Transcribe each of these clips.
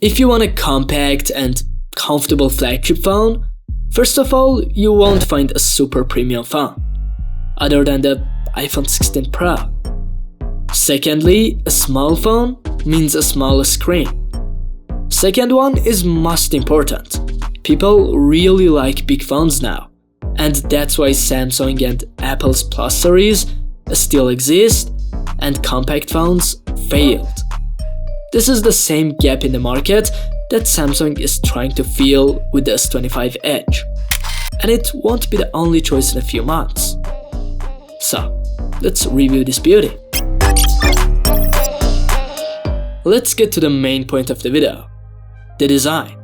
If you want a compact and comfortable flagship phone, first of all, you won't find a super premium phone, other than the iPhone 16 Pro. Secondly, a small phone means a smaller screen. Second one is most important. People really like big phones now, and that's why Samsung and Apple's Plus series still exist and compact phones failed. This is the same gap in the market that Samsung is trying to fill with the S25 Edge, and it won't be the only choice in a few months. So, let's review this beauty. Let's get to the main point of the video, the design,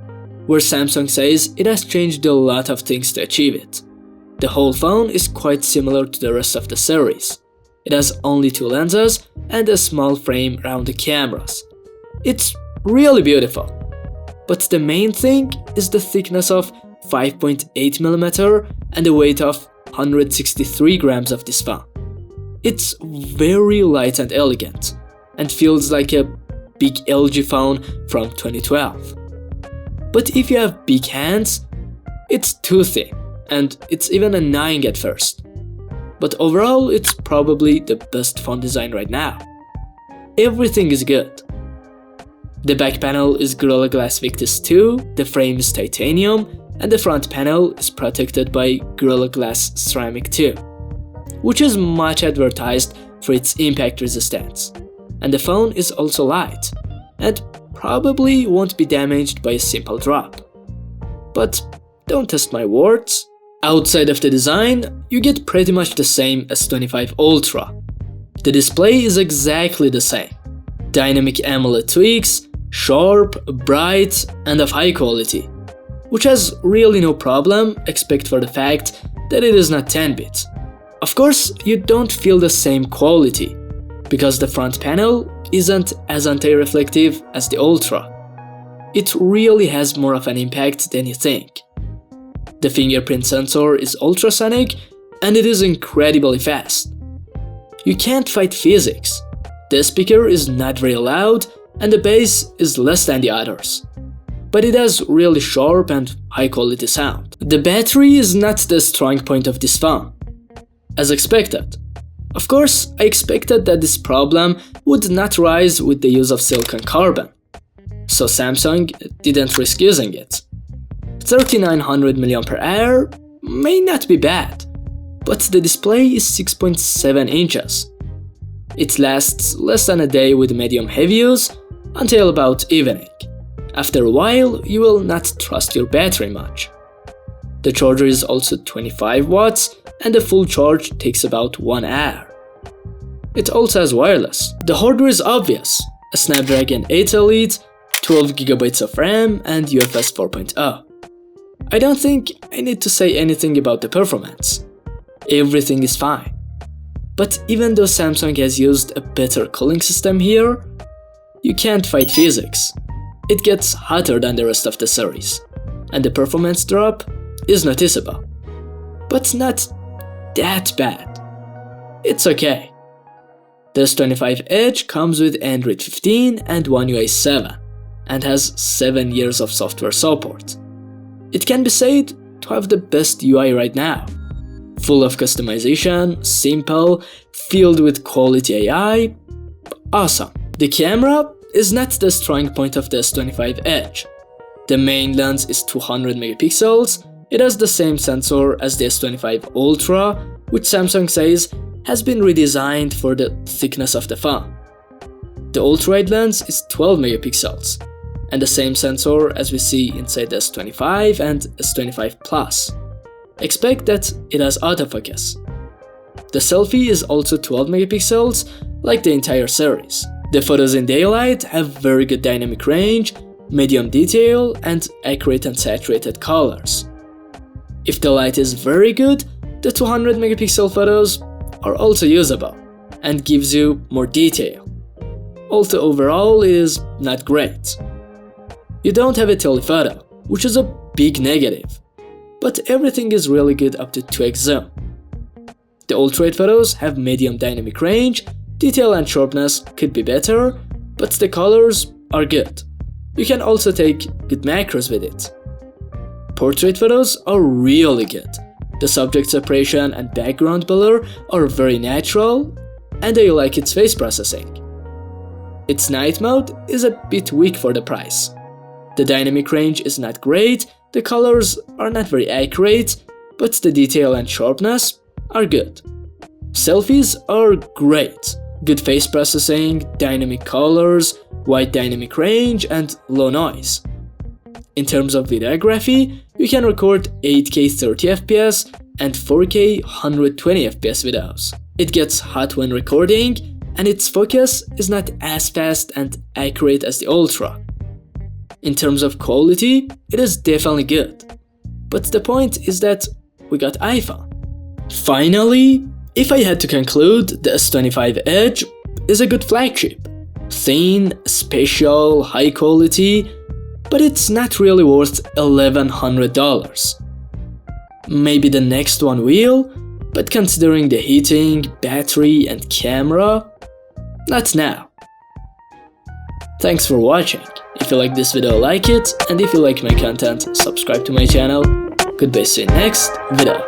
where Samsung says it has changed a lot of things to achieve it. The whole phone is quite similar to the rest of the series. It has only 2 lenses and a small frame around the cameras. It's really beautiful. But the main thing is the thickness of 5.8mm and the weight of 163 grams of this phone. It's very light and elegant, and feels like a big LG phone from 2012. But if you have big hands, it's too thin, and it's even annoying at first. But overall, it's probably the best phone design right now. Everything is good. The back panel is Gorilla Glass Victus 2, the frame is titanium, and the front panel is protected by Gorilla Glass Ceramic 2, which is much advertised for its impact resistance. And the phone is also light, and probably won't be damaged by a simple drop. But don't test my words. Outside of the design, you get pretty much the same as S25 Ultra. The display is exactly the same. Dynamic AMOLED tweaks, sharp, bright, and of high quality, which has really no problem except for the fact that it is not 10-bit. Of course, you don't feel the same quality, because the front panel isn't as anti-reflective as the Ultra. It really has more of an impact than you think. The fingerprint sensor is ultrasonic, and it is incredibly fast. You can't fight physics. The speaker is not very loud, and the bass is less than the others. But it has really sharp and high quality sound. The battery is not the strong point of this phone, as expected. Of course, I expected that this problem would not rise with the use of silicon carbon, so Samsung didn't risk using it. 3900 mAh may not be bad, but the display is 6.7 inches. It lasts less than a day with medium-heavy use until about evening. After a while, you will not trust your battery much. The charger is also 25 watts, and the full charge takes about 1 hour. It also has wireless. The hardware is obvious: a Snapdragon 8 Elite, 12GB of RAM, and UFS 4.0. I don't think I need to say anything about the performance. Everything is fine. But even though Samsung has used a better cooling system here, you can't fight physics. It gets hotter than the rest of the series, and the performance drop is noticeable. But not that bad. It's okay. The S25 Edge comes with Android 15 and One UI 7, and has 7 years of software support. It can be said to have the best UI right now. Full of customization, simple, filled with quality AI, awesome. The camera is not the strong point of the S25 Edge. The main lens is 200 megapixels. It has the same sensor as the S25 Ultra, which Samsung says has been redesigned for the thickness of the phone. The ultra-wide lens is 12 megapixels, and the same sensor as we see inside the S25 and S25 Plus. Expect that it has autofocus. The selfie is also 12 megapixels, like the entire series. The photos in daylight have very good dynamic range, medium detail, and accurate and saturated colors. If the light is very good, the 200 megapixel photos are also usable and gives you more detail. Although overall it is not great. You don't have a telephoto, which is a big negative, but everything is really good up to 2x zoom. The ultra-wide photos have medium dynamic range, detail and sharpness could be better, but the colors are good. You can also take good macros with it. Portrait photos are really good. The subject separation and background blur are very natural, and I like its face processing. Its night mode is a bit weak for the price. The dynamic range is not great, the colors are not very accurate, but the detail and sharpness are good. Selfies are great. Good face processing, dynamic colors, wide dynamic range, and low noise. In terms of videography, you can record 8K 30fps and 4K 120fps videos. It gets hot when recording, and its focus is not as fast and accurate as the Ultra. In terms of quality, it is definitely good. But the point is that we got iPhone. Finally, if I had to conclude, the S25 Edge is a good flagship. Thin, special, high quality, but it's not really worth $1,100. Maybe the next one will, but considering the heating, battery, and camera, not now. Thanks for watching. If you like this video, like it, and if you like my content, subscribe to my channel. Goodbye, see you next video.